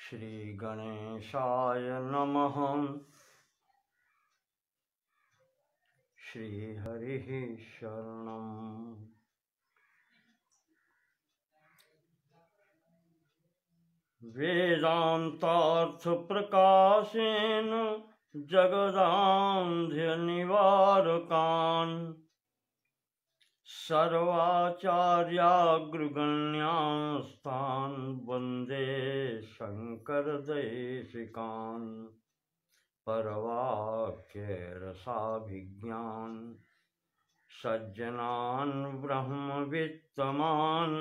श्री गणेशाय नमः। श्री हरिः शरणम्। वेदांतार्थ प्रकाशेन जगदान्ध्य निवारकान् सर्वाचार्याग्रगण्यास्तान् वन्दे शङ्करदेशिकान्। परवाक्यरसाभिज्ञान् सज्जनान् ब्रह्मवित्तमान्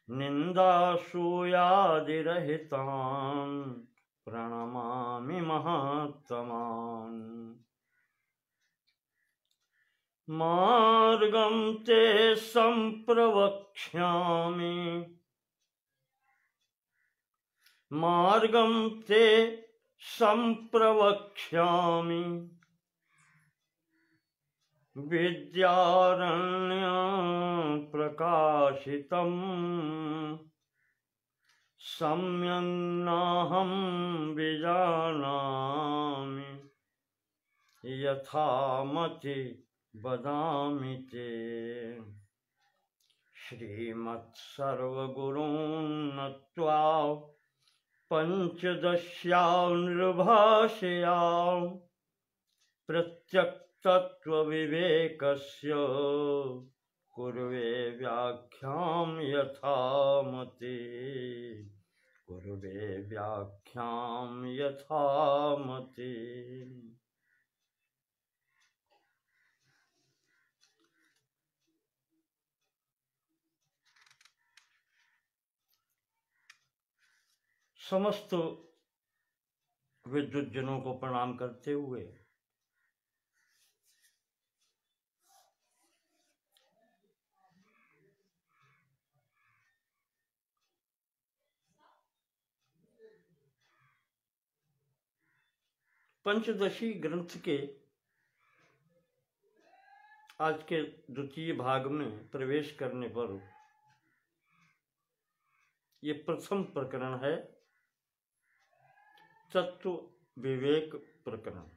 निन्दासूयादिरहितान् प्रणमामि महात्तमान्। मार्गं ते सम्प्रवक्ष्यामि विद्यारण्य प्रकाशितम् सम्यक् नाहं विजानामि यथामति वदामि ते। श्रीमत्सर्वगुरून् नत्वा पञ्चदश्यां नृभाषयां प्रत्यक्तत्वविवेकस्य कुर्वे व्याख्यां यथामति समस्त विद्वज्जनों को प्रणाम करते हुए पंचदशी ग्रंथ के आज के द्वितीय भाग में प्रवेश करने पर ये प्रथम प्रकरण है, तत्व विवेक प्रकरण।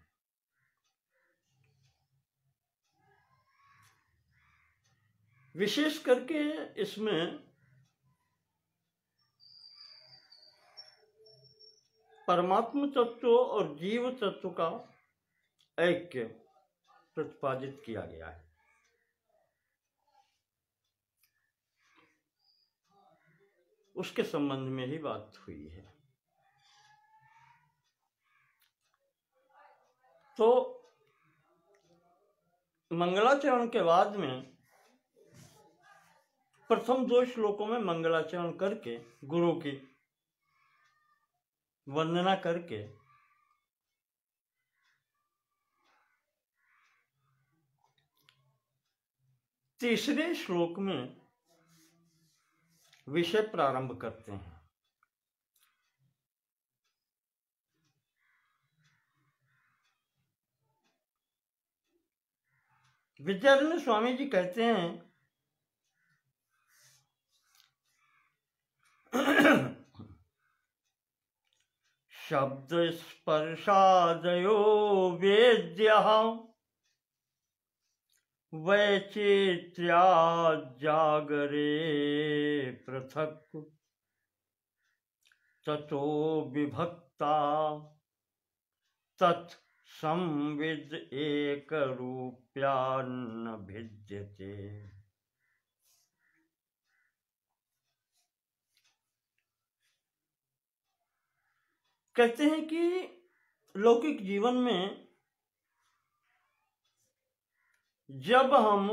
विशेष करके इसमें परमात्म तत्व और जीव तत्व का ऐक्य प्रतिपादित किया गया है। उसके संबंध में ही बात हुई है। तो मंगलाचरण के बाद में प्रथम 2 श्लोकों में मंगलाचरण करके गुरु की वंदना करके तीसरे श्लोक में विषय प्रारंभ करते हैं। विद्यारण्य स्वामी जी कहते हैं शब्द स्पर्शादयो वेद्यः वैचित्र्या जागरे पृथक् ततो विभक्ता तत् संविद एक रूप्यान्न भिद्यते। कहते हैं कि लौकिक जीवन में जब हम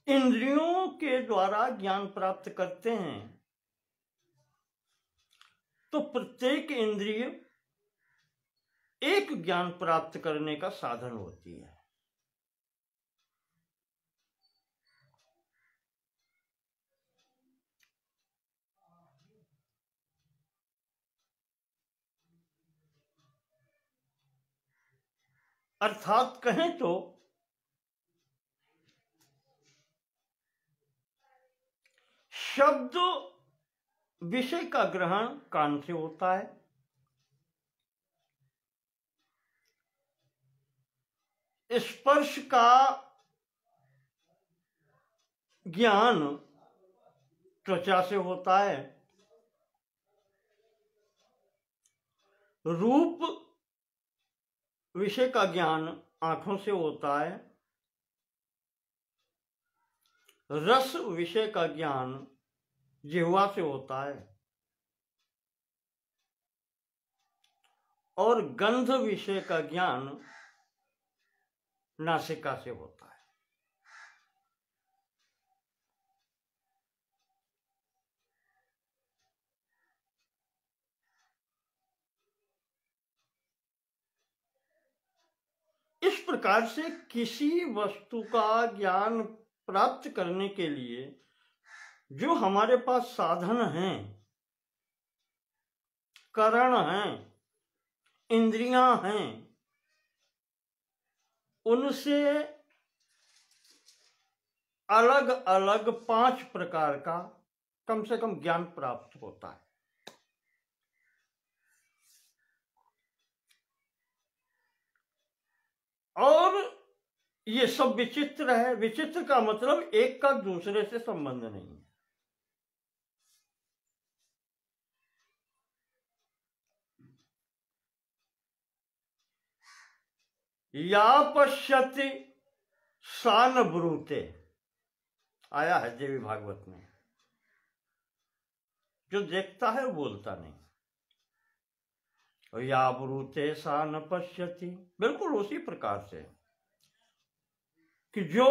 इंद्रियों के द्वारा ज्ञान प्राप्त करते हैं तो प्रत्येक इंद्रिय एक ज्ञान प्राप्त करने का साधन होती है। अर्थात कहें तो शब्द विषय का ग्रहण कान से होता है, स्पर्श का ज्ञान त्वचा से होता है, रूप विषय का ज्ञान आंखों से होता है, रस विषय का ज्ञान जिह्वा से होता है और गंध विषय का ज्ञान नासिका से होता है। इस प्रकार से किसी वस्तु का ज्ञान प्राप्त करने के लिए जो हमारे पास साधन हैं, करण हैं, इंद्रियां हैं, उनसे अलग अलग 5 प्रकार का कम से कम ज्ञान प्राप्त होता है। और ये सब विचित्र है। विचित्र का मतलब एक का दूसरे से संबंध नहीं है। या पश्यति सा न ब्रूते, आया है देवी भागवत में। जो देखता है वो बोलता नहीं। या ब्रूते सा न पश्यति, बिल्कुल उसी प्रकार से कि जो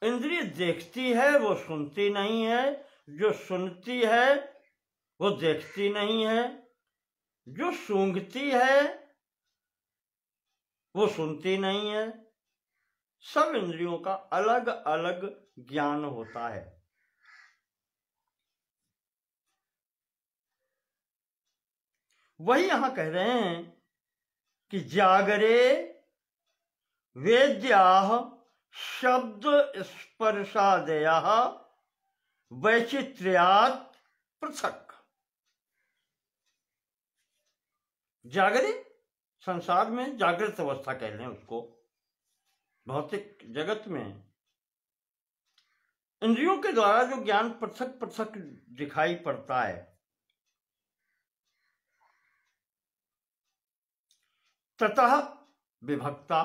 इंद्रिय देखती है वो सुनती नहीं है, जो सुनती है वो देखती नहीं है, जो सूंघती है वो सुनती नहीं है। सब इंद्रियों का अलग अलग ज्ञान होता है। वही यहां कह रहे हैं कि जागरे वेद्याः शब्द स्पर्शादयः वैचित्र्यात् पृथक्। जागरे, संसार में जागृत अवस्था कह रहे हैं उसको। भौतिक जगत में इंद्रियों के द्वारा जो ज्ञान पृथक पृथक दिखाई पड़ता है, ततः विभक्ता,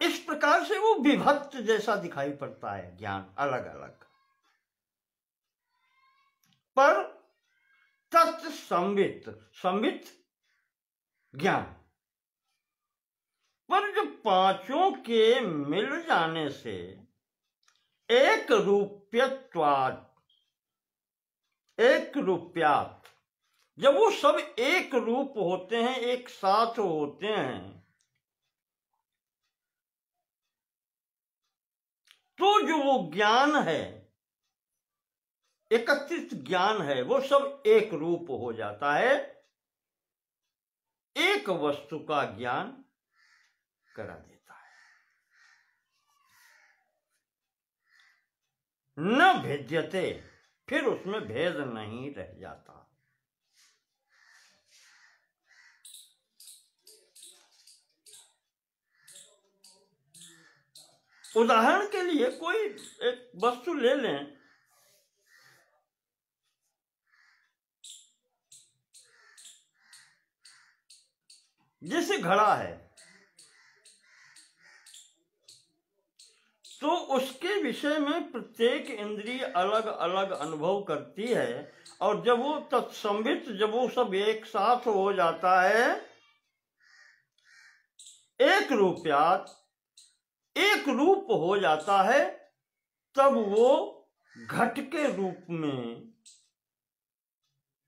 इस प्रकार से वो विभक्त जैसा दिखाई पड़ता है ज्ञान अलग अलग, पर तत्संवित, संवित ज्ञान, पर जो पांचों के मिल जाने से एक रूप्यत्वात्, एक रूप्यात्, जब वो सब एक रूप होते हैं, एक साथ होते हैं, तो जो वो ज्ञान है, एकत्रित ज्ञान है, वो सब एक रूप हो जाता है, एक वस्तु का ज्ञान करा देता है। न भेद्यते, फिर उसमें भेद नहीं रह जाता। उदाहरण के लिए कोई एक वस्तु ले लें, जैसे घड़ा है, तो उसके विषय में प्रत्येक इंद्रिय अलग अलग अनुभव करती है, और जब वो तत्संवित, जब वो सब एक साथ हो जाता है, एक रूप्यात्, एक रूप हो जाता है, तब वो घट के रूप में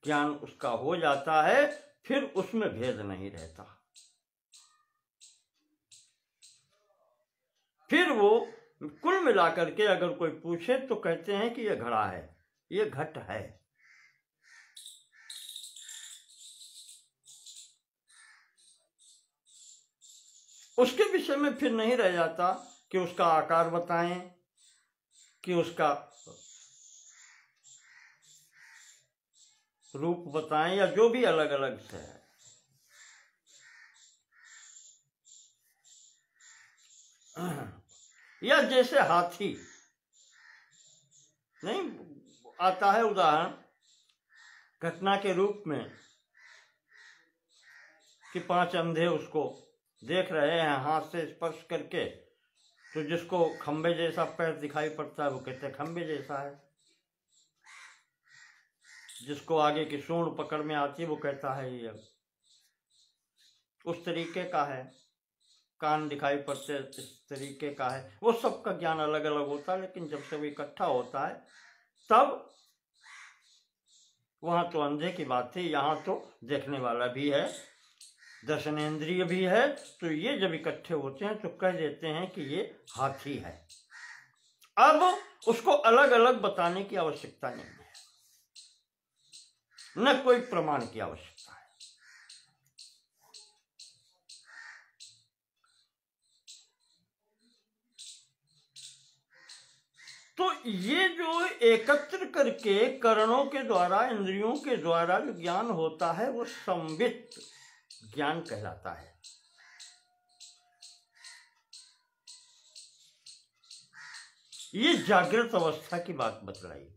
ज्ञान उसका हो जाता है, फिर उसमें भेद नहीं रहता। फिर वो कुल मिलाकर के अगर कोई पूछे तो कहते हैं कि ये घड़ा है, ये घट है। उसके विषय में फिर नहीं रह जाता कि उसका आकार बताएं, कि उसका रूप बताएं, या जो भी अलग अलग से है। या जैसे हाथी नहीं आता है उदाहरण घटना के रूप में कि 5 अंधे उसको देख रहे हैं हाथ से स्पर्श करके, तो जिसको खंबे जैसा पैर दिखाई पड़ता है वो कहते हैं खंबे जैसा है, जिसको आगे की सूंड पकड़ में आती है वो कहता है ये उस तरीके का है, कान दिखाई पड़ते इस तरीके का है। वो सबका ज्ञान अलग अलग होता है, लेकिन जब सब इकट्ठा होता है तब वहां तो अंधे की बात थी, यहाँ तो देखने वाला भी है, दर्शनेंद्रिय भी है। तो ये जब इकट्ठे होते हैं तो कह देते हैं कि ये हाथी है। अब उसको अलग अलग बताने की आवश्यकता नहीं है, न कोई प्रमाण की आवश्यकता है। तो ये जो एकत्र करके करणों के द्वारा, इंद्रियों के द्वारा जो ज्ञान होता है वो संवित ज्ञान कहलाता है। ये जागृत अवस्था की बात बतलाई।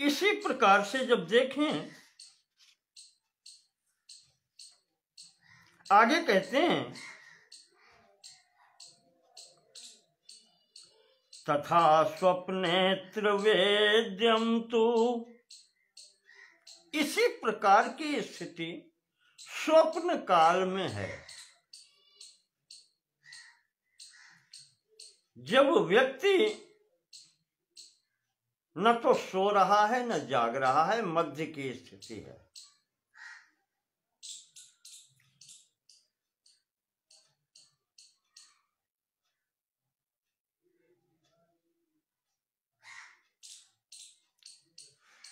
इसी प्रकार से जब देखें आगे कहते हैं तथा स्वप्नेत्र वेद्यम तु, इसी प्रकार की स्थिति स्वप्न काल में है, जब व्यक्ति न तो सो रहा है न जाग रहा है, मध्य की स्थिति है।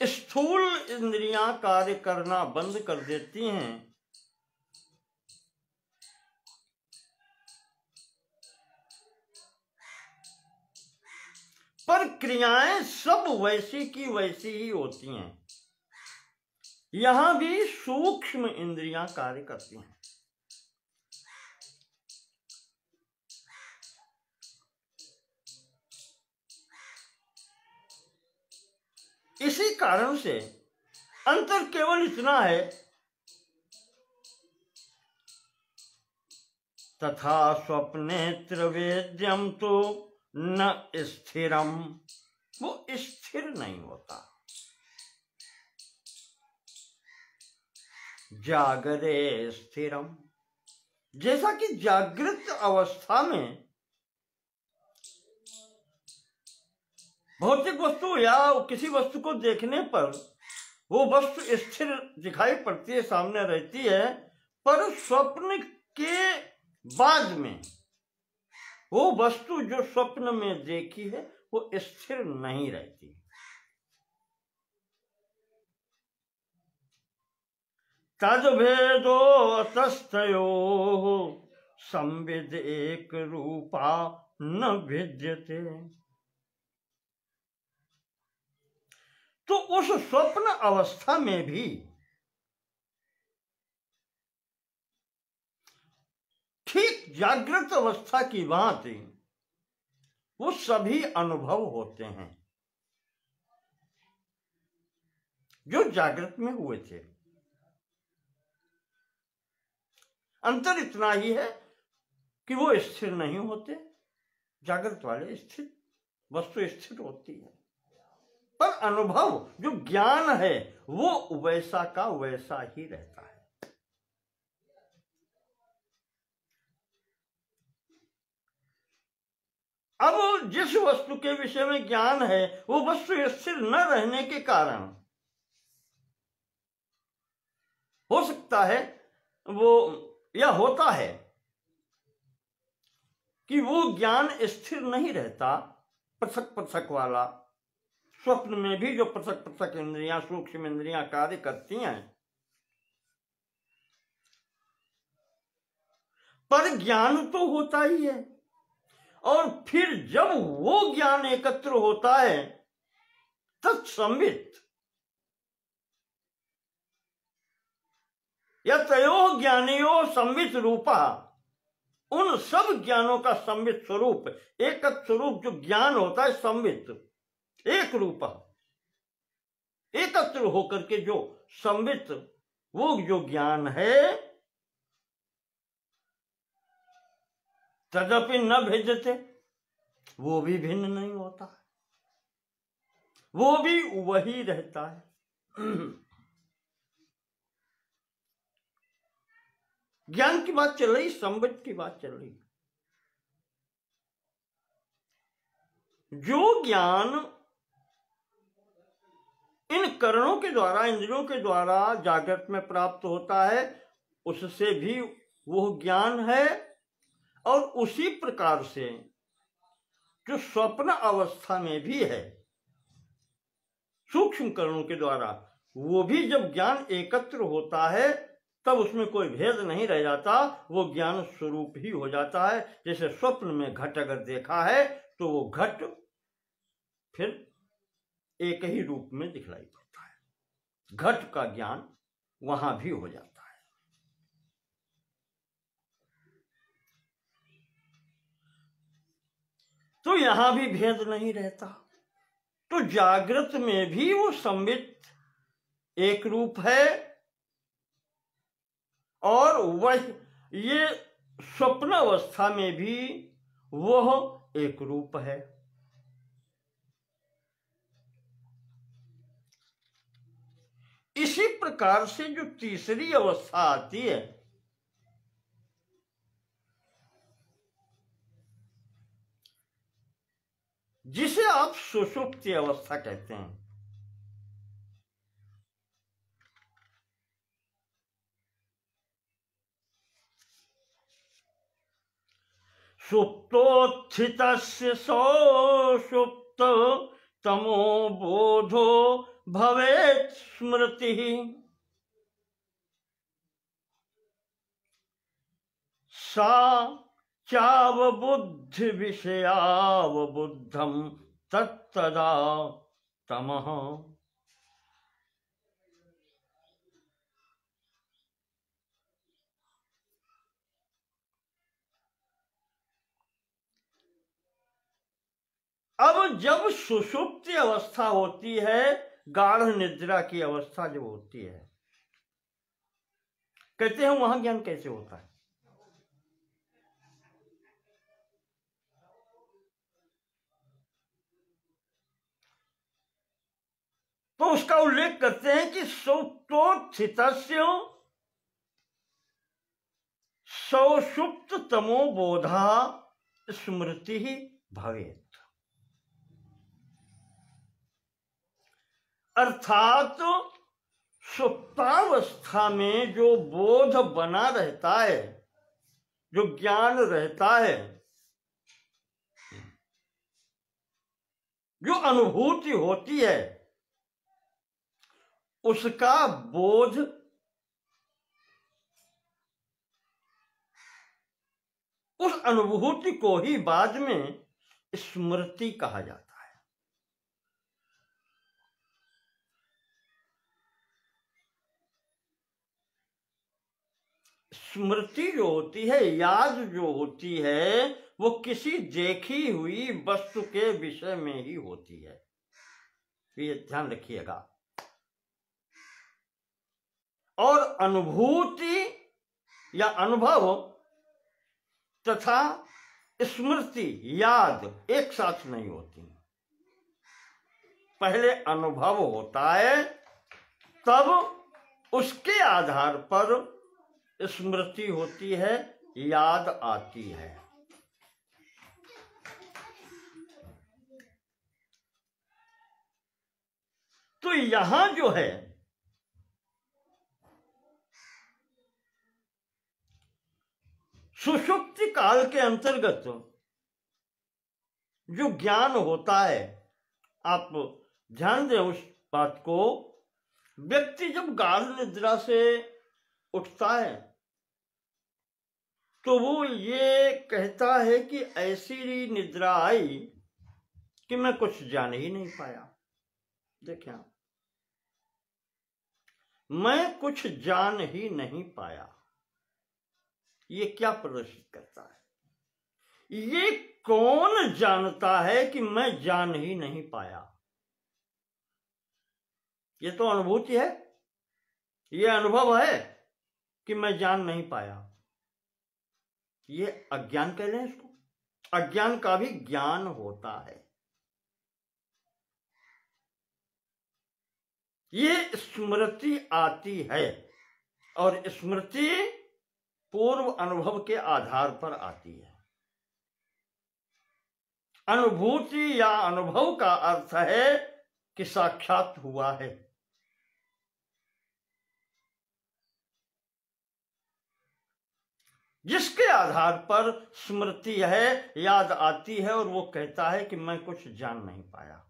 स्थूल इंद्रियां कार्य करना बंद कर देती हैं, पर क्रियाएं सब वैसी की वैसी ही होती हैं। यहां भी सूक्ष्म इंद्रियां कार्य करती हैं। इसी कारण से अंतर केवल इतना है तथा स्वप्नेत्र वेद्यम तो न स्थिरम, वो स्थिर नहीं होता। जागरे स्थिरम, जैसा कि जागृत अवस्था में भौतिक वस्तु या किसी वस्तु को देखने पर वो वस्तु स्थिर दिखाई पड़ती है, सामने रहती है, पर स्वप्न के बाद में वो वस्तु जो स्वप्न में देखी है वो स्थिर नहीं रहती। तद्भेदो तस्थयोः संविद एक रूपा न भिद्यते। तो उस स्वप्न अवस्था में भी ठीक जागृत अवस्था की भांति वो सभी अनुभव होते हैं जो जागृत में हुए थे। अंतर इतना ही है कि वो स्थिर नहीं होते, जागृत वाले स्थिर, वस्तु स्थिर होती है, पर अनुभव जो ज्ञान है वो वैसा का वैसा ही रहता है। अब जिस वस्तु के विषय में ज्ञान है वो वस्तु स्थिर न रहने के कारण हो सकता है वो, या होता है कि वो ज्ञान स्थिर नहीं रहता, पृथक पृथक वाला। स्वप्न में भी जो पृथक पृथक इंद्रियां, सूक्ष्म इंद्रियां कार्य करती हैं, पर ज्ञान तो होता ही है। और फिर जब वो ज्ञान एकत्र होता है तत्संवित या तयो ज्ञानियो संवित रूपा, उन सब ज्ञानों का संवित स्वरूप, एक स्वरूप जो ज्ञान होता है संवित, एक रूपा, एकत्र होकर के जो संवित वो जो ज्ञान है, तदपि न भेजते, वो भी भिन्न नहीं होता है, वो भी वही रहता है। ज्ञान की बात चल रही, संवित की बात चल रही। जो ज्ञान इन करणों के द्वारा, इंद्रियों के द्वारा जागृत में प्राप्त होता है, उससे भी वो ज्ञान है। और उसी प्रकार से जो स्वप्न अवस्था में भी है सूक्ष्म करणों के द्वारा, वो भी जब ज्ञान एकत्र होता है तब उसमें कोई भेद नहीं रह जाता, वो ज्ञान स्वरूप ही हो जाता है। जैसे स्वप्न में घट अगर देखा है तो वो घट फिर एक ही रूप में दिखलाई पड़ता है, घट का ज्ञान वहां भी हो जाता है। तो यहां भी भेद नहीं रहता। तो जागृत में भी वो संवित एक रूप है और वह ये स्वप्न अवस्था में भी वह एक रूप है। इसी प्रकार से जो तीसरी अवस्था आती है, जिसे आप सुषुप्ति अवस्था कहते हैं, सुप्तोत्थितस्य सौषुप्त तमो बोधो भवेत् स्मृति, सा चावबुद्धि विषयावबुद्धम तत्तदा तमः। अब जब सुषुप्ति अवस्था होती है, गाढ़ निद्रा की अवस्था जब होती है, कहते हैं वहां ज्ञान कैसे होता है? तो उसका उल्लेख करते हैं कि सुप्तोत्थितस्य सौषुप्त तमो बोधा स्मृति ही भवेत्। अर्थात सुप्तावस्था में जो बोध बना रहता है, जो ज्ञान रहता है, जो अनुभूति होती है, उसका बोध उस अनुभूति को ही बाद में स्मृति कहा जाता है। स्मृति जो होती है, याद जो होती है, वो किसी देखी हुई वस्तु के विषय में ही होती है। ये ध्यान रखिएगा। और अनुभूति या अनुभव तथा स्मृति, याद एक साथ नहीं होती। पहले अनुभव होता है, तब उसके आधार पर स्मृति होती है, याद आती है। तो यहां जो है सुषुप्ति काल के अंतर्गत जो ज्ञान होता है, आप ध्यान दें उस बात को। व्यक्ति जब गाढ़ निद्रा से उठता है तो वो ये कहता है कि ऐसी निद्रा आई कि मैं कुछ जान ही नहीं पाया। देखें आप, मैं कुछ जान ही नहीं पाया, ये क्या प्रदर्शित करता है? ये कौन जानता है कि मैं जान ही नहीं पाया? ये तो अनुभूति है, ये अनुभव है कि मैं जान नहीं पाया। ये अज्ञान कह लें इसको। अज्ञान का भी ज्ञान होता है। ये स्मृति आती है, और स्मृति पूर्व अनुभव के आधार पर आती है। अनुभूति या अनुभव का अर्थ है कि साक्षात हुआ है। जिसके आधार पर स्मृति है, याद आती है, और वो कहता है कि मैं कुछ जान नहीं पाया।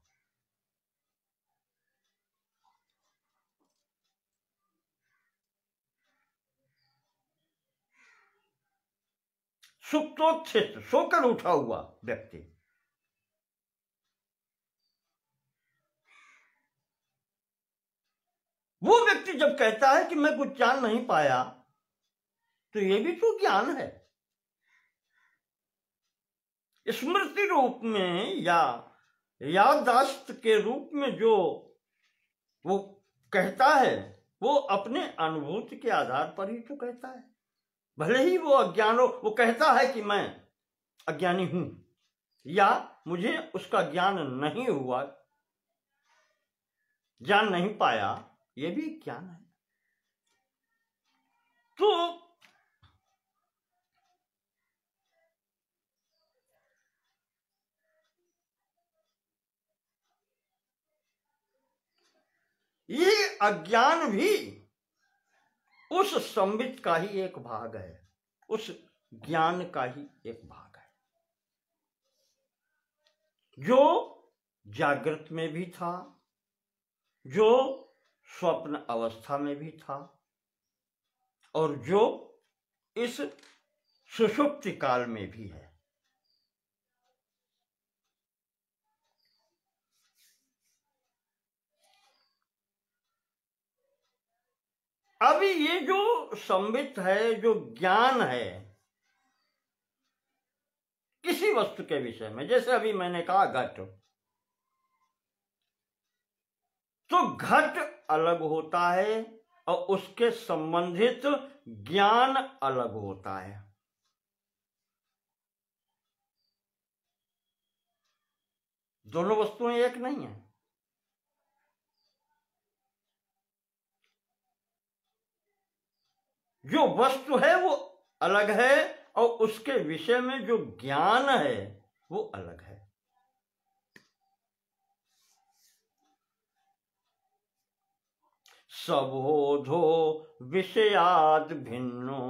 सुप्तोत्थित, सोकर उठा हुआ व्यक्ति, वो व्यक्ति जब कहता है कि मैं कुछ जान नहीं पाया, तो ये भी तो ज्ञान है। स्मृति रूप में या याददाश्त के रूप में जो वो कहता है, वो अपने अनुभूति के आधार पर ही तो कहता है। भले ही वो अज्ञान हो, वो कहता है कि मैं अज्ञानी हूं, या मुझे उसका ज्ञान नहीं हुआ, जान नहीं पाया, ये भी ज्ञान है। तो ये अज्ञान भी उस संबित का ही एक भाग है, उस ज्ञान का ही एक भाग है, जो जागृत में भी था, जो स्वप्न अवस्था में भी था, और जो इस सुषुप्ति काल में भी है। अभी ये जो संबित है, जो ज्ञान है किसी वस्तु के विषय में, जैसे अभी मैंने कहा घट, तो घट अलग होता है और उसके संबंधित ज्ञान अलग होता है। दोनों वस्तुएं एक नहीं है। जो वस्तु है वो अलग है, और उसके विषय में जो ज्ञान है वो अलग है। सबोधो विषयाद भिन्नो,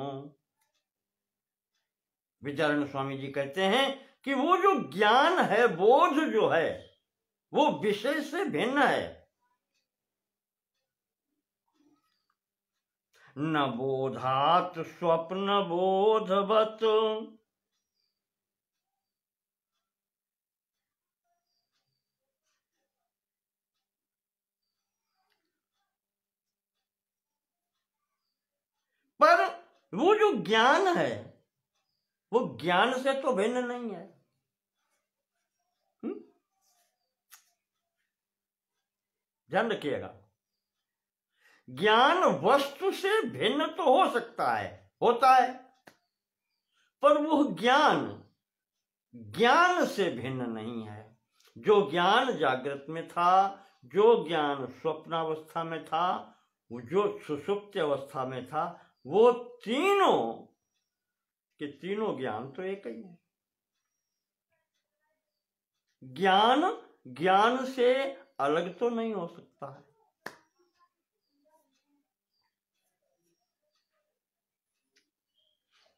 विद्यारण्य स्वामी जी कहते हैं कि वो जो ज्ञान है, बोध जो है, वो विषय से भिन्न है। न बोधात स्वप्न बोधवत, पर वो जो ज्ञान है वो ज्ञान से तो भिन्न नहीं है। ध्यान रखिएगा, ज्ञान वस्तु से भिन्न तो हो सकता है, होता है, पर वो ज्ञान ज्ञान से भिन्न नहीं है। जो ज्ञान जागृत में था, जो ज्ञान स्वप्नावस्था में था, जो सुषुप्त अवस्था में था, वो तीनों के तीनों ज्ञान तो एक ही है। ज्ञान ज्ञान से अलग तो नहीं हो सकता है।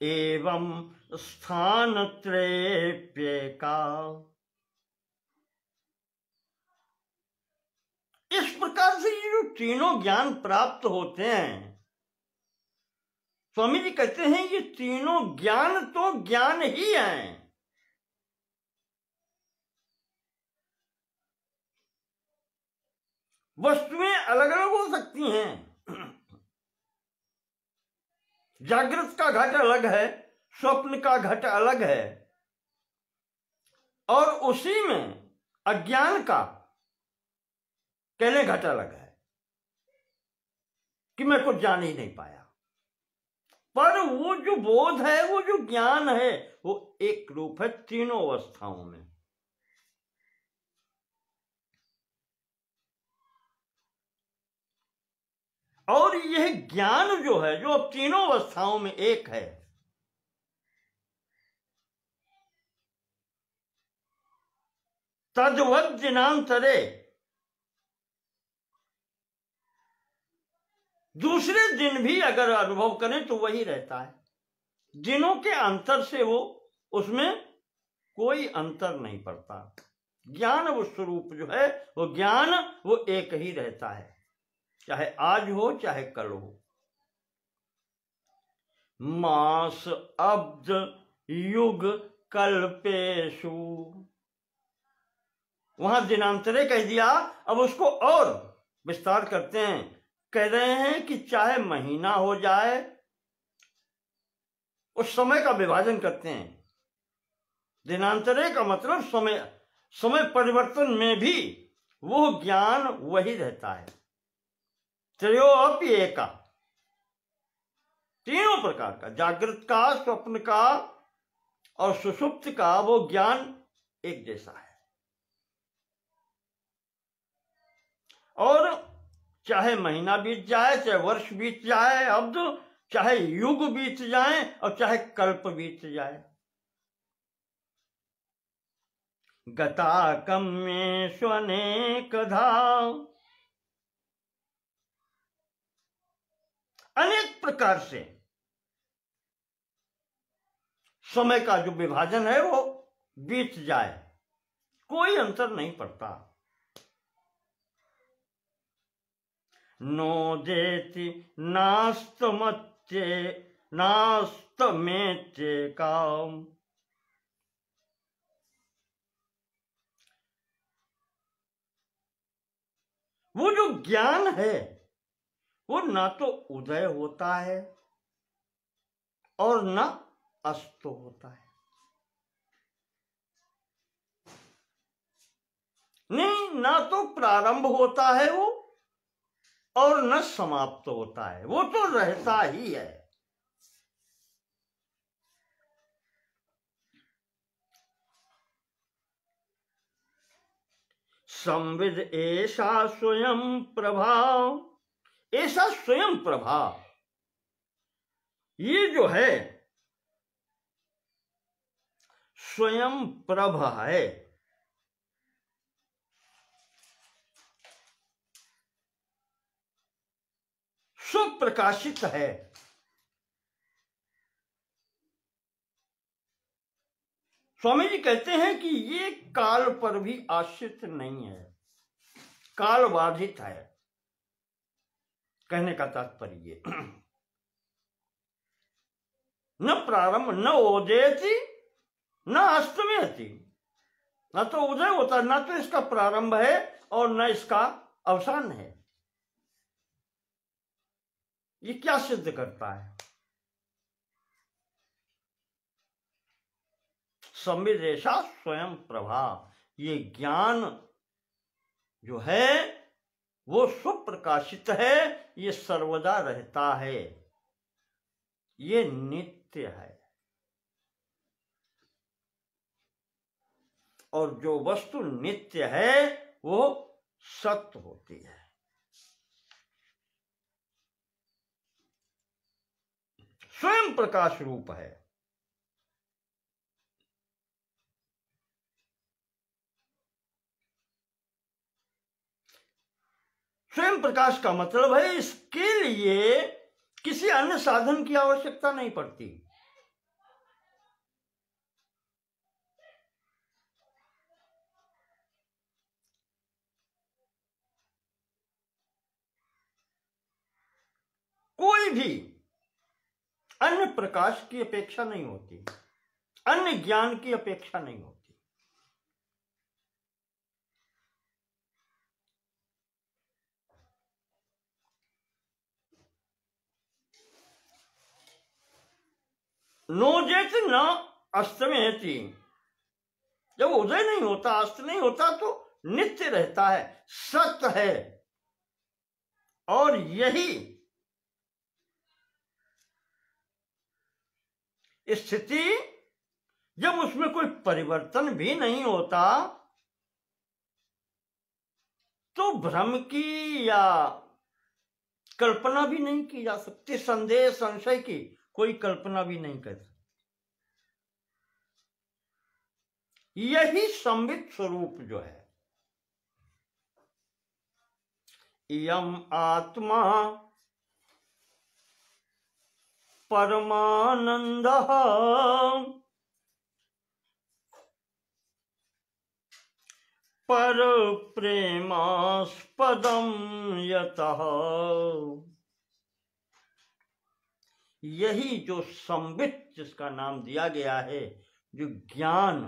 एवं स्थान त्रयेप्येका, इस प्रकार से ये जो तीनों ज्ञान प्राप्त होते हैं, स्वामी जी कहते हैं ये तीनों ज्ञान तो ज्ञान ही हैं। वस्तुएं अलग अलग हो सकती हैं। जागृत का घट अलग है, स्वप्न का घट अलग है, और उसी में अज्ञान का कहने घट अलग है कि मैं कुछ जान ही नहीं पाया। पर वो जो बोध है, वो जो ज्ञान है, वो एक रूप है तीनों अवस्थाओं में। और यह ज्ञान जो है, जो अब तीनों अवस्थाओं में एक है, तद्वत् दिनांतरे, दूसरे दिन भी अगर अनुभव करें तो वही रहता है। दिनों के अंतर से वो, उसमें कोई अंतर नहीं पड़ता। ज्ञान वो स्वरूप जो है, वो ज्ञान वो एक ही रहता है, चाहे आज हो चाहे कल हो। मास अब्द युग कल्पेशु, वहां दिनांतरे कह दिया, अब उसको और विस्तार करते हैं। कह रहे हैं कि चाहे महीना हो जाए, उस समय का विभाजन करते हैं। दिनांतरे का मतलब समय, समय परिवर्तन में भी वो ज्ञान वही रहता है। त्रयोऽपि एका, तीनों प्रकार का, जागृत का, स्वप्न का और सुषुप्त का, वो ज्ञान एक जैसा है। और चाहे महीना बीत जाए, चाहे वर्ष बीत जाए, अब चाहे युग बीत जाए और चाहे कल्प बीत जाए, गता कम्येषु अनेकधा, अनेक प्रकार से समय का जो विभाजन है वो बीत जाए, कोई अंतर नहीं पड़ता। नोदेति नास्तमत्ये नास्तमेत्ये काम, वो जो ज्ञान है वो ना तो उदय होता है और ना अस्त होता है। नहीं, ना तो प्रारंभ होता है वो और न समाप्त होता है, वो तो रहता ही है। संविद ऐसा स्वयं प्रभाव, ऐसा स्वयं प्रभाव, ये जो है स्वयं प्रभ है। सुप्रकाशित है। स्वामी जी कहते हैं कि ये काल पर भी आश्रित नहीं है, काल बाधित है। कहने का तात्पर्य न प्रारंभ न ओदेति न अस्तमेति, न तो उदय होता, न तो इसका प्रारंभ है और न इसका अवसान है। ये क्या सिद्ध करता है? संविदेशा स्वयं प्रभा, ये ज्ञान जो है वो सुप्रकाशित है, ये सर्वदा रहता है, ये नित्य है। और जो वस्तु नित्य है वो सत्य होती है। स्वयं प्रकाश रूप है। स्वयं प्रकाश का मतलब है इसके लिए किसी अन्य साधन की आवश्यकता नहीं पड़ती। कोई भी अन्य प्रकाश की अपेक्षा नहीं होती, अन्य ज्ञान की अपेक्षा नहीं होती। नोजेत न अस्तमेति, जब उदय नहीं होता, अस्त नहीं होता, तो नित्य रहता है, सत्य है। और यही स्थिति जब उसमें कोई परिवर्तन भी नहीं होता, तो भ्रम की या कल्पना भी नहीं की जा सकती, संदेह संशय की कोई कल्पना भी नहीं कर सकती। यही संबित स्वरूप जो है, इयम आत्मा परमानंदः पर प्रेमास्पदम यतः, यही जो संबित जिसका नाम दिया गया है, जो ज्ञान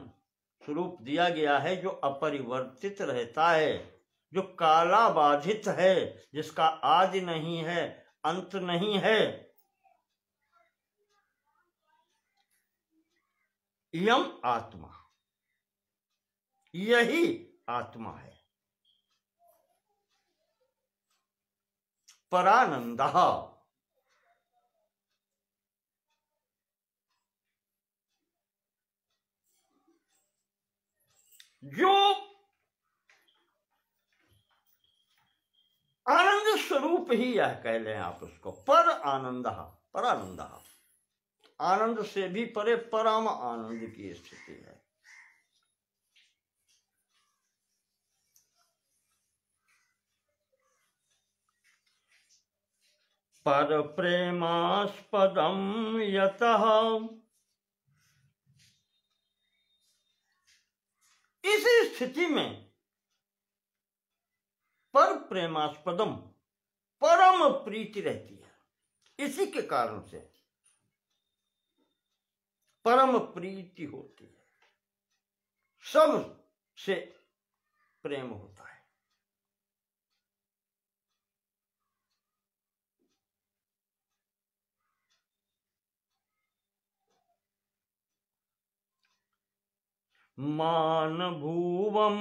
स्वरूप दिया गया है, जो अपरिवर्तित रहता है, जो काला बाधित है, जिसका आदि नहीं है, अंत नहीं है, यम आत्मा, यही आत्मा है। परानंदः, जो आनंद स्वरूप ही यह कह लें आप उसको, पर आनंदः, परानंदः, आनंद से भी परे परम आनंद की स्थिति है। पर प्रेमास्पदम यतः, इस स्थिति में पर प्रेमास्पदम, परम प्रीति रहती है, इसी के कारण से परम प्रीति होती है, सब से प्रेम होता है। मान भूवम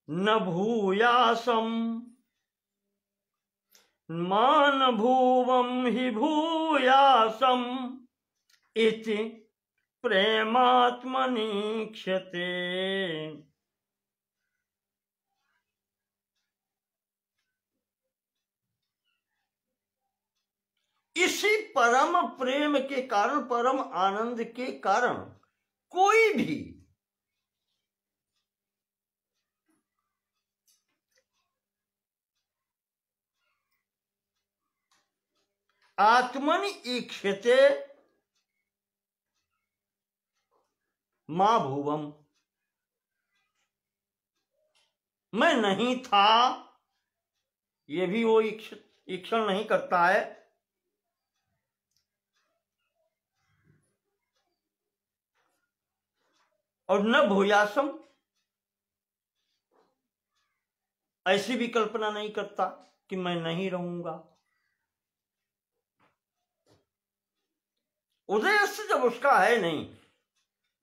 न भूयासम, मान भूवम हि भूयासम इति प्रेमात्मनीक्षते। इसी परम प्रेम के कारण, परम आनंद के कारण कोई भी आत्मनि ईक्षते मां भूवम, मैं नहीं था, ये भी वो ईक्षण नहीं करता है। और न भूयासम, ऐसी भी कल्पना नहीं करता कि मैं नहीं रहूंगा। उदयस्य जब उसका है नहीं,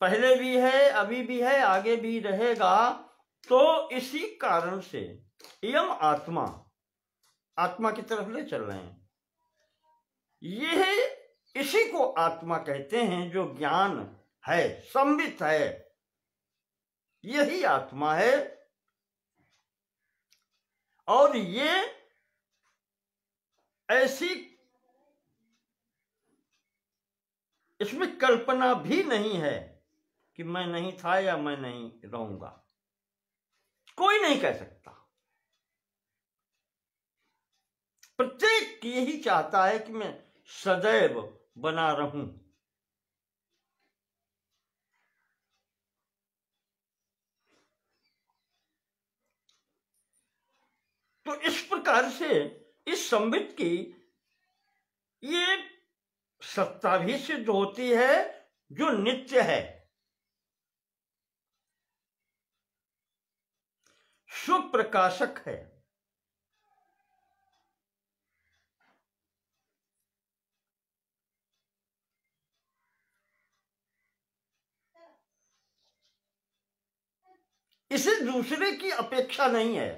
पहले भी है, अभी भी है, आगे भी रहेगा, तो इसी कारण से यम आत्मा, आत्मा की तरफ ले चल रहे हैं। यह इसी को आत्मा कहते हैं, जो ज्ञान है, संबित है, यही आत्मा है। और ये ऐसी, इसमें कल्पना भी नहीं है कि मैं नहीं था या मैं नहीं रहूंगा, कोई नहीं कह सकता। प्रत्येक यही चाहता है कि मैं सदैव बना रहूं। तो तो इस प्रकार से इस संबित की ये सत्ता भी सिद्ध होती है जो नित्य है, सुप्रकाशक है। इसे दूसरे की अपेक्षा नहीं है।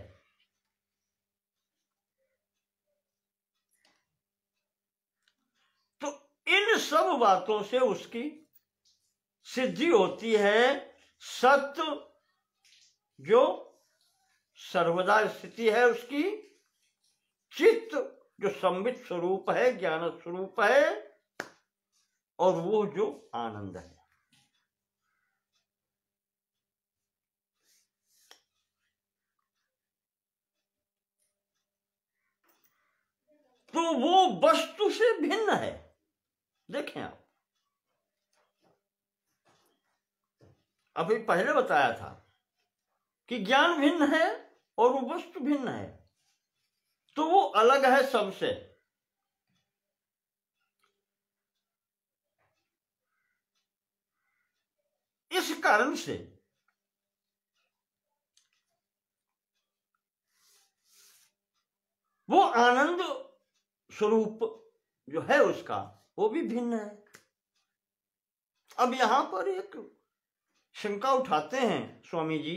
तो इन सब बातों से उसकी सिद्धि होती है। सत्य जो सर्वदा स्थिति है उसकी, चित्त जो संबित स्वरूप है, ज्ञान स्वरूप है, और वो जो आनंद है। तो वो वस्तु से भिन्न है। देखें आप, अभी पहले बताया था कि ज्ञान भिन्न है और वो वस्तु भिन्न है, तो वो अलग है सबसे। इस कारण से वो आनंद स्वरूप जो है उसका, वो भी भिन्न है। अब यहां पर एक शंका उठाते हैं स्वामी जी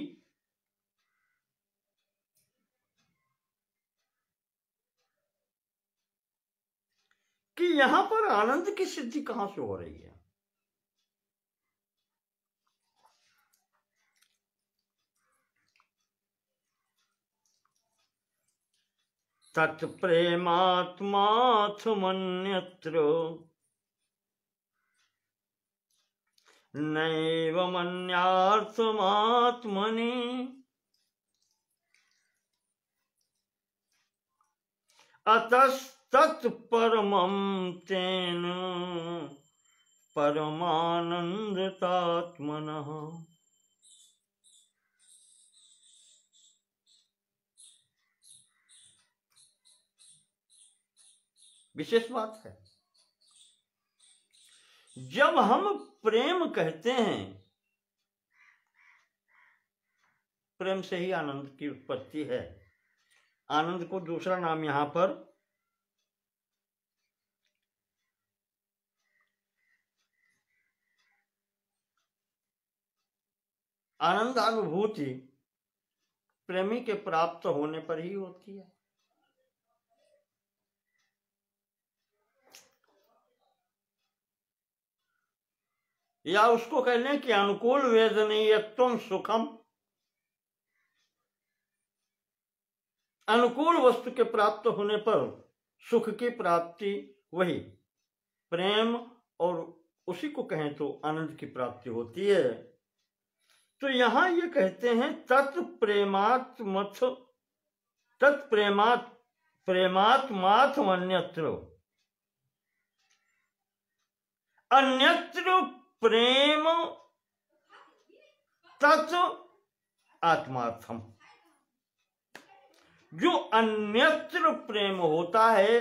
कि यहां पर आनंद की सिद्धि कहां से हो रही है। तत्प्रेमात्माथमन्यत्र नैवमन्यार्थमात्मनि अतस्तत्परमं तेन परमानंदतात्मनः। विशेष बात है, जब हम प्रेम कहते हैं, प्रेम से ही आनंद की उत्पत्ति है। आनंद को दूसरा नाम यहां पर आनंदानुभूति प्रेमी के प्राप्त होने पर ही होती है। या उसको कह लें कि अनुकूल वेदनीयत्वम सुखम, अनुकूल वस्तु के प्राप्त होने पर सुख की प्राप्ति वही प्रेम, और उसी को कहें तो आनंद की प्राप्ति होती है। तो यहां ये कहते हैं तत्प्रेमात्मात्मन्यत्र, अन्यत्र प्रेम तत् आत्मार्थम। जो अन्यत्र प्रेम होता है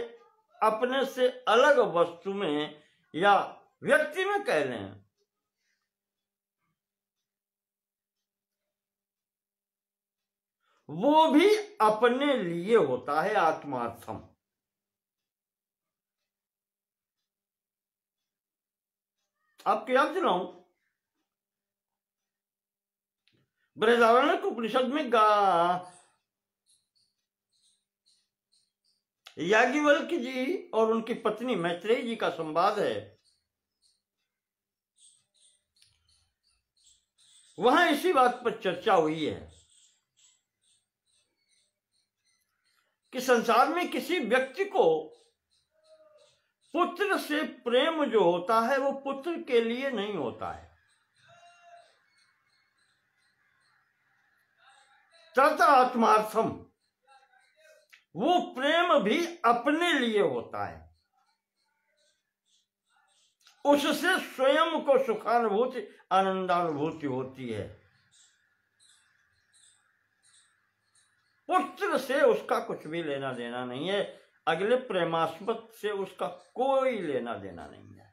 अपने से अलग वस्तु में या व्यक्ति में कह लें, वो भी अपने लिए होता है आत्मार्थम। आपको याद दिलाऊं, बृहदारण्यक उपनिषद में याज्ञवल्क्य जी और उनकी पत्नी मैत्रेयी जी का संवाद है। वहां इसी बात पर चर्चा हुई है कि संसार में किसी व्यक्ति को पुत्र से प्रेम जो होता है वो पुत्र के लिए नहीं होता है, तत् आत्मार्थम, वो प्रेम भी अपने लिए होता है। उससे स्वयं को सुखानुभूति आनंदानुभूति होती है। पुत्र से उसका कुछ भी लेना देना नहीं है, अगले प्रेमास्पद से उसका कोई लेना देना नहीं है।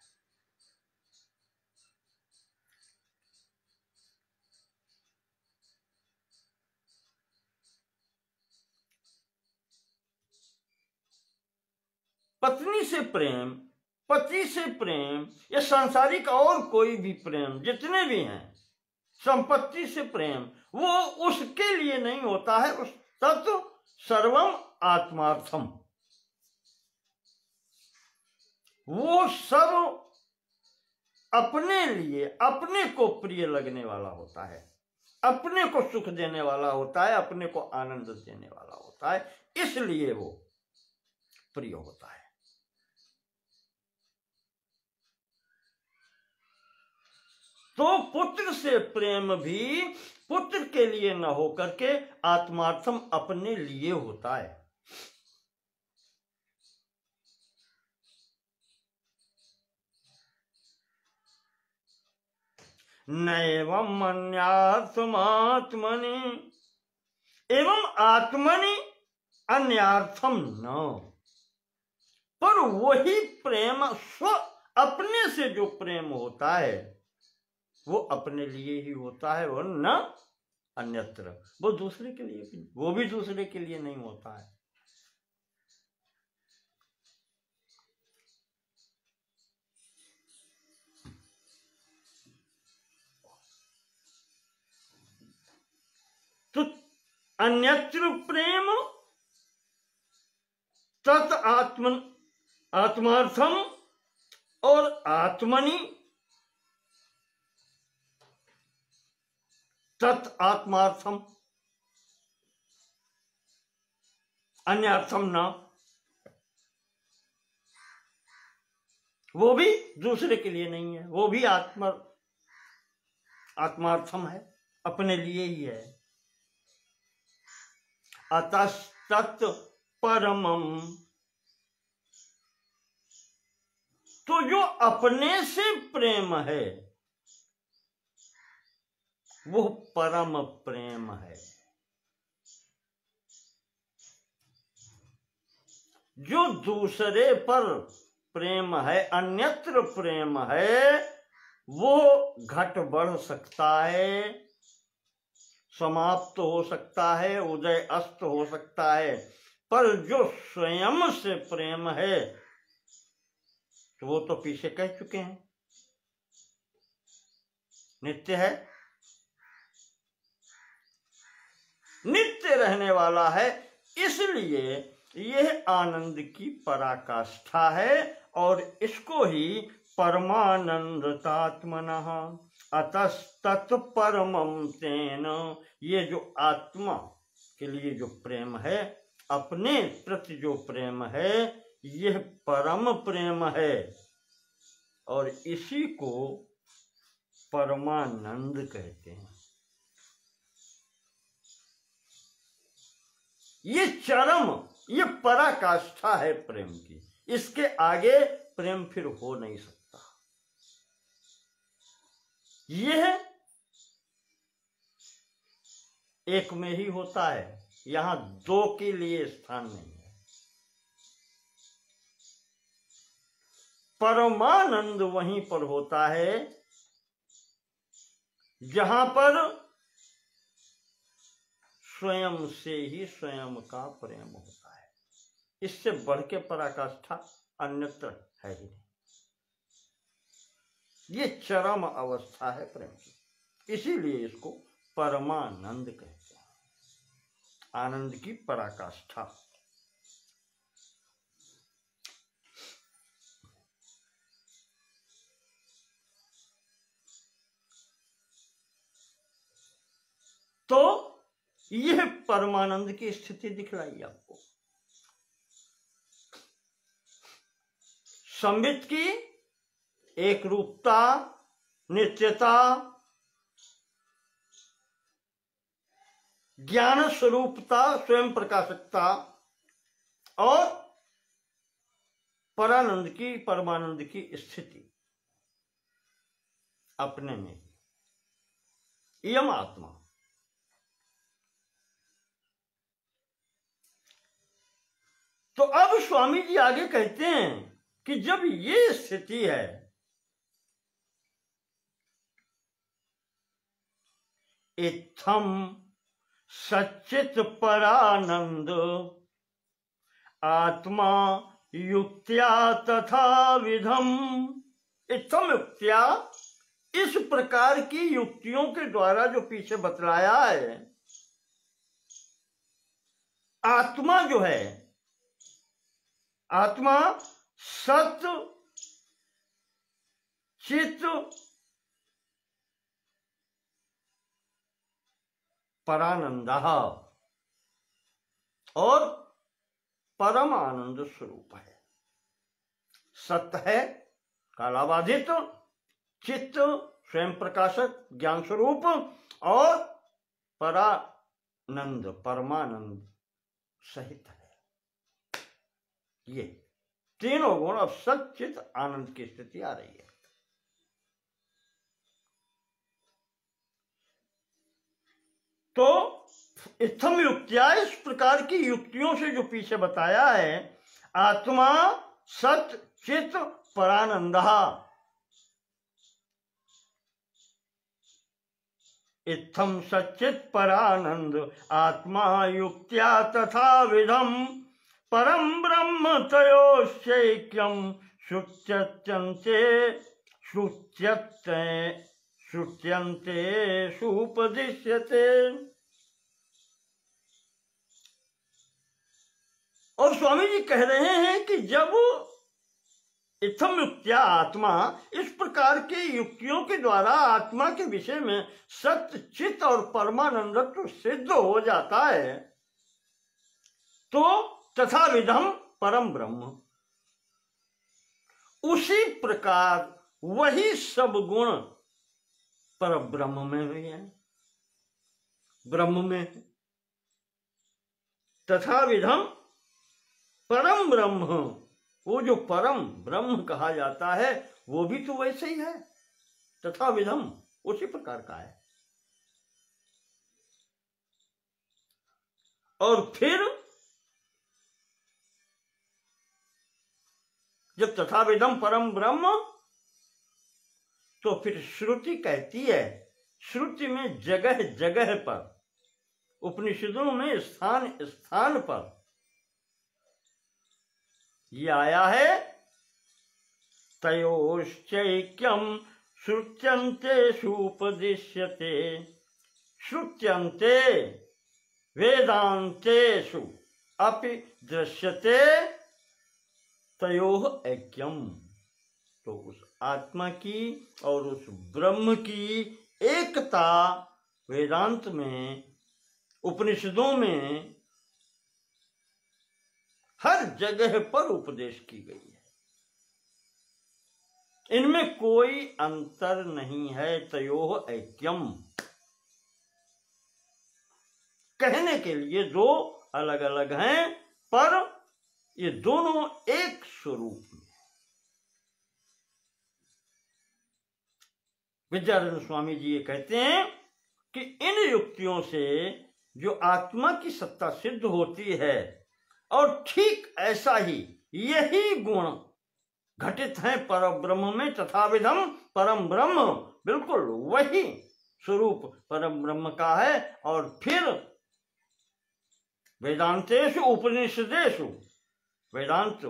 पत्नी से प्रेम, पति से प्रेम, या सांसारिक और कोई भी प्रेम जितने भी हैं, संपत्ति से प्रेम, वो उसके लिए नहीं होता है। उस तत्व सर्वम आत्मार्थम, वो सब अपने लिए, अपने को प्रिय लगने वाला होता है, अपने को सुख देने वाला होता है, अपने को आनंद देने वाला होता है, इसलिए वो प्रिय होता है। तो पुत्र से प्रेम भी पुत्र के लिए न होकर के आत्मार्थम अपने लिए होता है। नैवं अन्यार्थमात्मनि एवं आत्मनि अन्यार्थम न, पर वही प्रेम स्व अपने से जो प्रेम होता है वो अपने लिए ही होता है, और न अन्यत्र, वो दूसरे के लिए भी, वो भी दूसरे के लिए नहीं होता है। तो अन्यत्र प्रेम तत् आत्मार्थम और आत्मनि तत् आत्मार्थम, अन्यार्थम न, वो भी दूसरे के लिए नहीं है, वो भी आत्मार्थम है, अपने लिए ही है। अतस्तत् परमम, तो जो अपने से प्रेम है वो परम प्रेम है। जो दूसरे पर प्रेम है, अन्यत्र प्रेम है, वो घट बढ़ सकता है, समाप्त हो सकता है, उदय अस्त हो सकता है, पर जो स्वयं से प्रेम है तो वो तो पीछे कह चुके हैं, नित्य है, नित्य रहने वाला है, इसलिए यह आनंद की पराकाष्ठा है, और इसको ही परमानंदतात्मनः अतस्तत्परमं तेन, ये जो आत्मा के लिए जो प्रेम है, अपने प्रति जो प्रेम है, यह परम प्रेम है, और इसी को परमानंद कहते हैं। ये चरम, ये पराकाष्ठा है प्रेम की, इसके आगे प्रेम फिर हो नहीं सकता। यह एक में ही होता है, यहां दो के लिए स्थान नहीं है। परमानंद वहीं पर होता है जहां पर स्वयं से ही स्वयं का प्रेम होता है। इससे बढ़ के पराकाष्ठा अन्यत्र है ही नहीं। ये चरम अवस्था है प्रेम की, इसीलिए इसको परमानंद कहते हैं, आनंद की पराकाष्ठा। तो यह परमानंद की स्थिति दिखलाई आपको। संबित की एक रूपता, नित्यता, ज्ञान स्वरूपता, स्वयं प्रकाशकता, और परानंद की, परमानंद की स्थिति अपने में, यम आत्मा। तो अब स्वामी जी आगे कहते हैं कि जब ये स्थिति है, इत्थम सच्चित परानंद आत्मा युक्त्या तथा विधम। इत्थम युक्त्या, इस प्रकार की युक्तियों के द्वारा जो पीछे बतलाया है, आत्मा जो है, आत्मा सत चित परानंद और परम आनंद स्वरूप है। सत्य है, कालाबाधित, चित्त स्वयं प्रकाशक ज्ञान स्वरूप, और परानंद परमानंद सहित है। ये तीनों गुण अब सच्चित आनंद की स्थिति आ रही है। तो इत्थम युक्त्या, इस प्रकार की युक्तियों से जो पीछे बताया है, आत्मा सत चित परानंद, इत्थम सच्चित परानंद आत्मा युक्त्या तथा विधम परम ब्रह्म तयोश्चैक्यम श्रुत्यन्ते सुपदिश्यते। और स्वामी जी कह रहे हैं कि जब इत्थम युक्त्या आत्मा, इस प्रकार की युक्तियों के द्वारा आत्मा के विषय में सत्य चित्त और परमानंदत्व सिद्ध हो जाता है, तो तथा विधम परम ब्रह्म, उसी प्रकार वही सब गुण पर ब्रह्म में भी है, ब्रह्म में है। तथा विधम परम ब्रह्म, वो जो परम ब्रह्म कहा जाता है वो भी तो वैसे ही है, तथा विधम उसी प्रकार का है। और फिर जब तथा विधम परम ब्रह्म, तो फिर श्रुति कहती है, श्रुति में जगह जगह पर, उपनिषदों में स्थान स्थान पर ये आया है, तयोश्चैक्यम श्रुत्यन्ते सुपदिश्यते, श्रुत्यन्ते वेदांतेषु अपि दृश्यते तयोः ऐक्यम। तो उस आत्मा की और उस ब्रह्म की एकता वेदांत में, उपनिषदों में हर जगह पर उपदेश की गई है, इनमें कोई अंतर नहीं है। तयोः ऐक्यम कहने के लिए दो अलग अलग हैं, पर ये दोनों एक स्वरूप में। विद्यारण्य स्वामी जी ये कहते हैं कि इन युक्तियों से जो आत्मा की सत्ता सिद्ध होती है, और ठीक ऐसा ही यही गुण घटित है पर ब्रह्म में, तथा विधम परम ब्रह्म, बिल्कुल वही स्वरूप परम ब्रह्म का है। और फिर वेदांतेषु उपनिषदेषु, वेदांत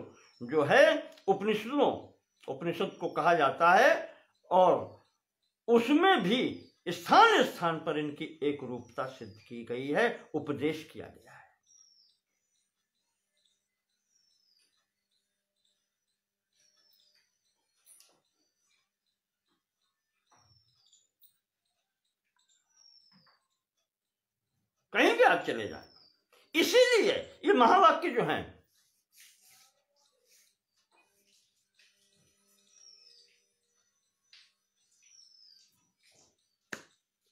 जो है उपनिषदों, उपनिषद को कहा जाता है, और उसमें भी स्थान स्थान पर इनकी एक रूपता सिद्ध की गई है, उपदेश किया गया है। कहीं भी आप चले जाए, इसीलिए ये महावाक्य जो हैं,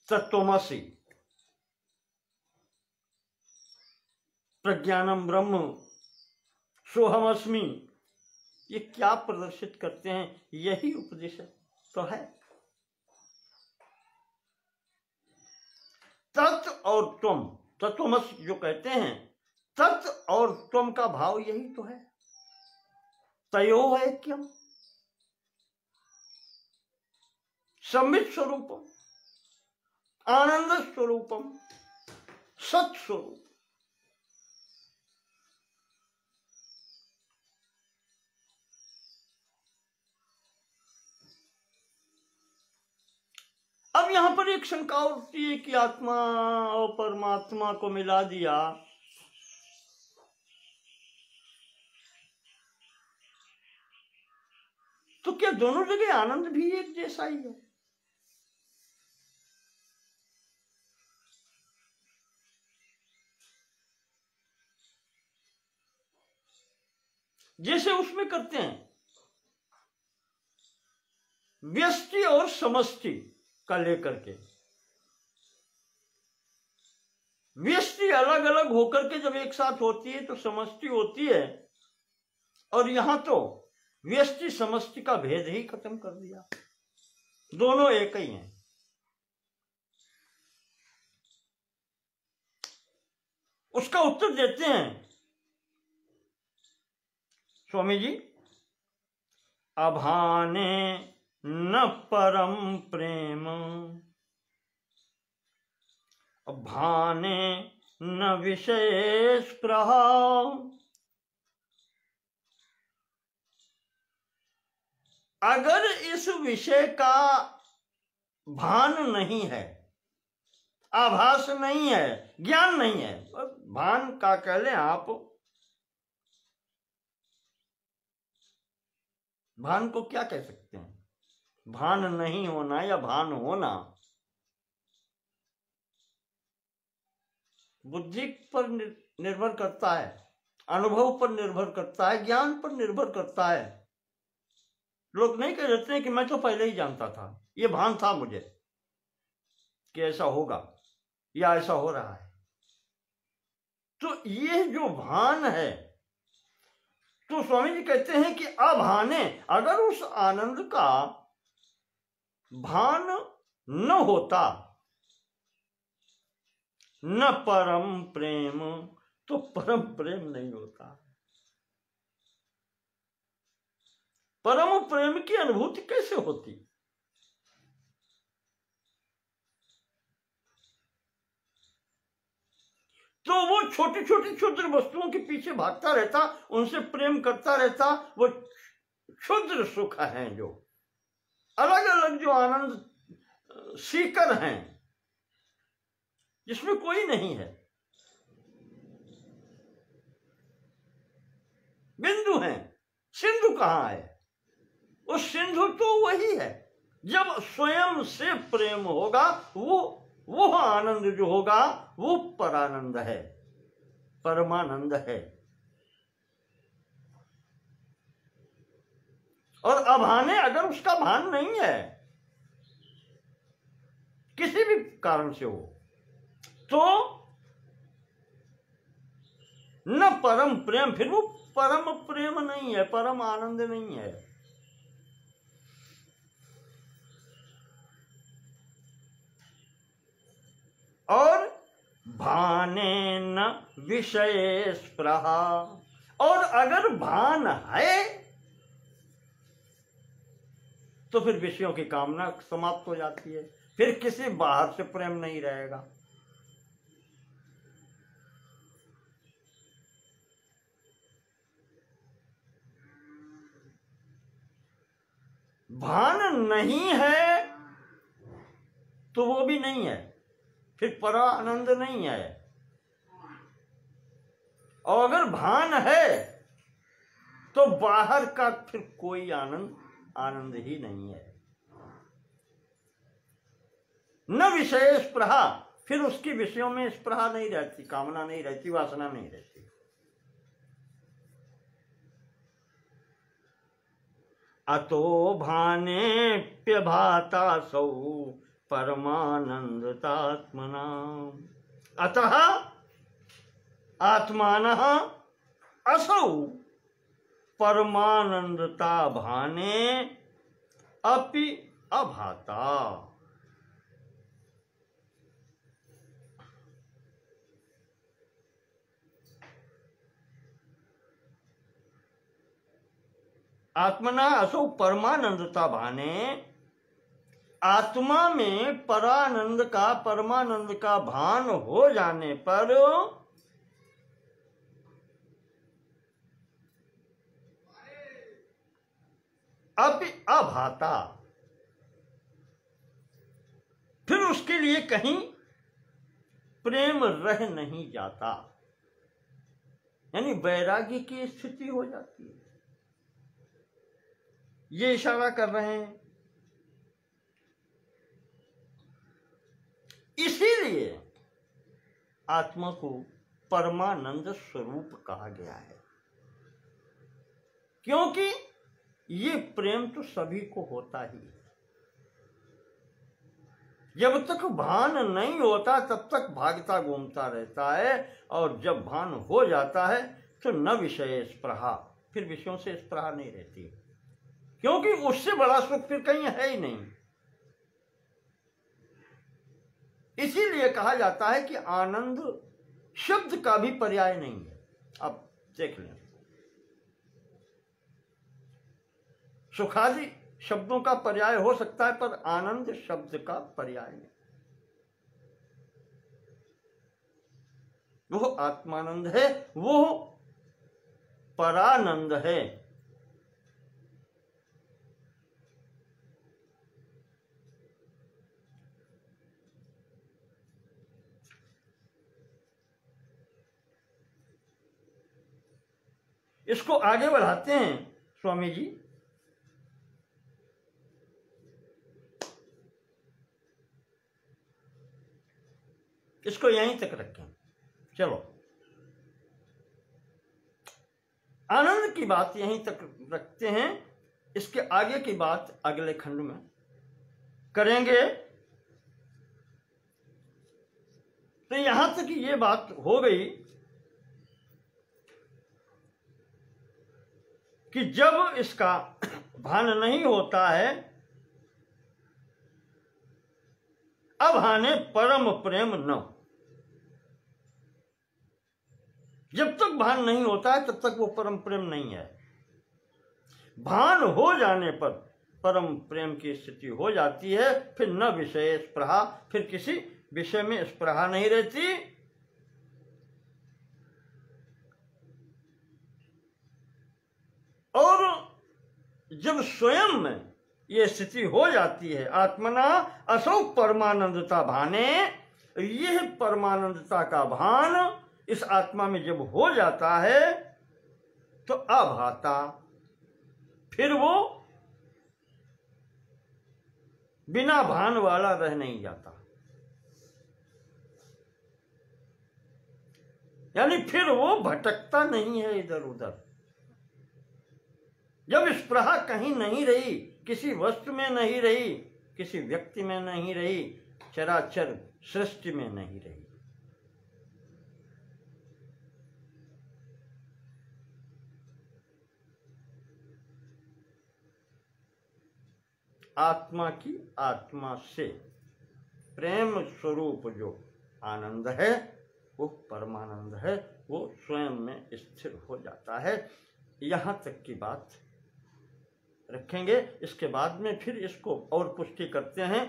तत्त्वमसि प्रज्ञानम ब्रह्म सोहमस्मि, ये क्या प्रदर्शित करते हैं? यही उपदेश तो है। तत् और त्वम, तत्त्वमसि जो कहते हैं, तत् और त्वम का भाव यही तो है, तयो ऐक्यम, संबित स्वरूपम, आनंद स्वरूपम, सत स्वरूप। अब यहां पर एक शंका उठती है कि आत्मा और परमात्मा को मिला दिया तो क्या दोनों जगह आनंद भी एक जैसा ही है? जैसे उसमें करते हैं व्यष्टि और समष्टि का लेकर के, व्यष्टि अलग अलग होकर के जब एक साथ होती है तो समष्टि होती है, और यहां तो व्यष्टि समष्टि का भेद ही खत्म कर दिया, दोनों एक ही हैं। उसका उत्तर देते हैं स्वामी जी, अभाने न परम प्रेम, भाने न विशेष प्रभाव। अगर इस विषय का भान नहीं है, आभास नहीं है, ज्ञान नहीं है, भान का कह लें आप, भान को क्या कह सकते हैं? भान नहीं होना या भान होना बुद्धि पर निर्भर करता है, अनुभव पर निर्भर करता है, ज्ञान पर निर्भर करता है। लोग नहीं कह देते हैं कि मैं तो पहले ही जानता था, ये भान था मुझे कि ऐसा होगा या ऐसा हो रहा है। तो ये जो भान है, तो स्वामी जी कहते हैं कि अभाने, अगर उस आनंद का भान न होता, न परम प्रेम, तो परम प्रेम नहीं होता। परम प्रेम की अनुभूति कैसे होती? तो वो छोटी छोटी क्षुद्र वस्तुओं के पीछे भागता रहता, उनसे प्रेम करता रहता, वो क्षुद्र सुख हैं, जो अलग अलग जो आनंद सीकर हैं, जिसमें कोई नहीं है, बिंदु हैं। सिंधु कहाँ है? वो सिंधु तो वही है। जब स्वयं से प्रेम होगा, वो आनंद जो होगा वो परानंद है, परमानंद है। और अभाने, अगर उसका भान नहीं है, किसी भी कारण से हो, तो न परम प्रेम, फिर वो परम प्रेम नहीं है, परम आनंद नहीं है। और भाने न विषय स्पृहा, और अगर भान है तो फिर विषयों की कामना समाप्त हो जाती है, फिर किसी बाहर से प्रेम नहीं रहेगा। भान नहीं है तो वो भी नहीं है, फिर पर आनंद नहीं है। और अगर भान है तो बाहर का फिर कोई आनंद ही नहीं है। न विषय स्पृहा, फिर उसकी विषयों में स्पृहा नहीं रहती, कामना नहीं रहती, वासना नहीं रहती। अतो भानेप्यभाता सौ परमानंदतात्मना, अतः आत्मानः असौ परमानंदता भाने अपि अभाता। आत्मना असौ परमानंदता भाने, आत्मा में परानंद का परमानंद का भान हो जाने पर अपि अभाता, फिर उसके लिए कहीं प्रेम रह नहीं जाता, यानी वैराग्य की स्थिति हो जाती है। ये इशारा कर रहे हैं। इसीलिए आत्मा को परमानंद स्वरूप कहा गया है, क्योंकि ये प्रेम तो सभी को होता ही है। जब तक भान नहीं होता तब तक भागता घूमता रहता है, और जब भान हो जाता है तो न विषय स्पृहा, फिर विषयों से स्पृहा नहीं रहती, क्योंकि उससे बड़ा सुख फिर कहीं है ही नहीं। इसीलिए कहा जाता है कि आनंद शब्द का भी पर्याय नहीं है। अब देख लें, सुखादि शब्दों का पर्याय हो सकता है, पर आनंद शब्द का पर्याय नहीं। वो आत्मानंद है, वो परानंद है। इसको आगे बढ़ाते हैं स्वामी जी। इसको यहीं तक रखें। चलो, आनंद की बात यहीं तक रखते हैं, इसके आगे की बात अगले खंड में करेंगे। तो यहां तक ये बात हो गई कि जब इसका भान नहीं होता है, अब हाने परम प्रेम न। जब तक भान नहीं होता है तब तक वो परम प्रेम नहीं है। भान हो जाने पर परम प्रेम की स्थिति हो जाती है, फिर न विषय स्पृहा, फिर किसी विषय में स्पृहा नहीं रहती। और जब स्वयं में ये स्थिति हो जाती है, आत्मना असौ परमानंदता भाने, यह परमानंदता का भान इस आत्मा में जब हो जाता है तो अभाता, फिर वो बिना भान वाला रह नहीं जाता, यानी फिर वो भटकता नहीं है इधर उधर। जब स्पृहा कहीं नहीं रही, किसी वस्तु में नहीं रही, किसी व्यक्ति में नहीं रही, चराचर सृष्टि में नहीं रही, आत्मा की आत्मा से प्रेम स्वरूप जो आनंद है, वो परमानंद है, वो स्वयं में स्थिर हो जाता है। यहां तक की बात रखेंगे। इसके बाद में फिर इसको और पुष्टि करते हैं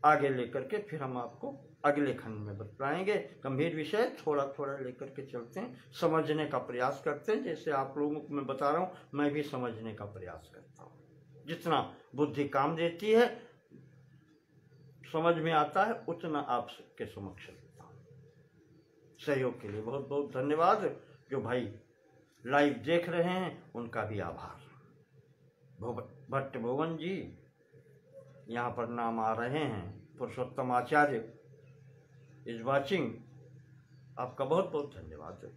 आगे लेकर के, फिर हम आपको अगले खंड में बताएंगे। गंभीर विषय थोड़ा थोड़ा लेकर के चलते हैं, समझने का प्रयास करते हैं। जैसे आप लोगों को मैं बता रहा हूँ, मैं भी समझने का प्रयास करता हूँ। जितना बुद्धि काम देती है, समझ में आता है, उतना आपके समक्ष रखता हूँ। सहयोग के लिए बहुत बहुत धन्यवाद। जो भाई लाइव देख रहे हैं उनका भी आभार। भट्ट भुवन जी यहाँ पर नाम आ रहे हैं, पुरुषोत्तम आचार्य इज वाचिंग, आपका बहुत बहुत धन्यवाद।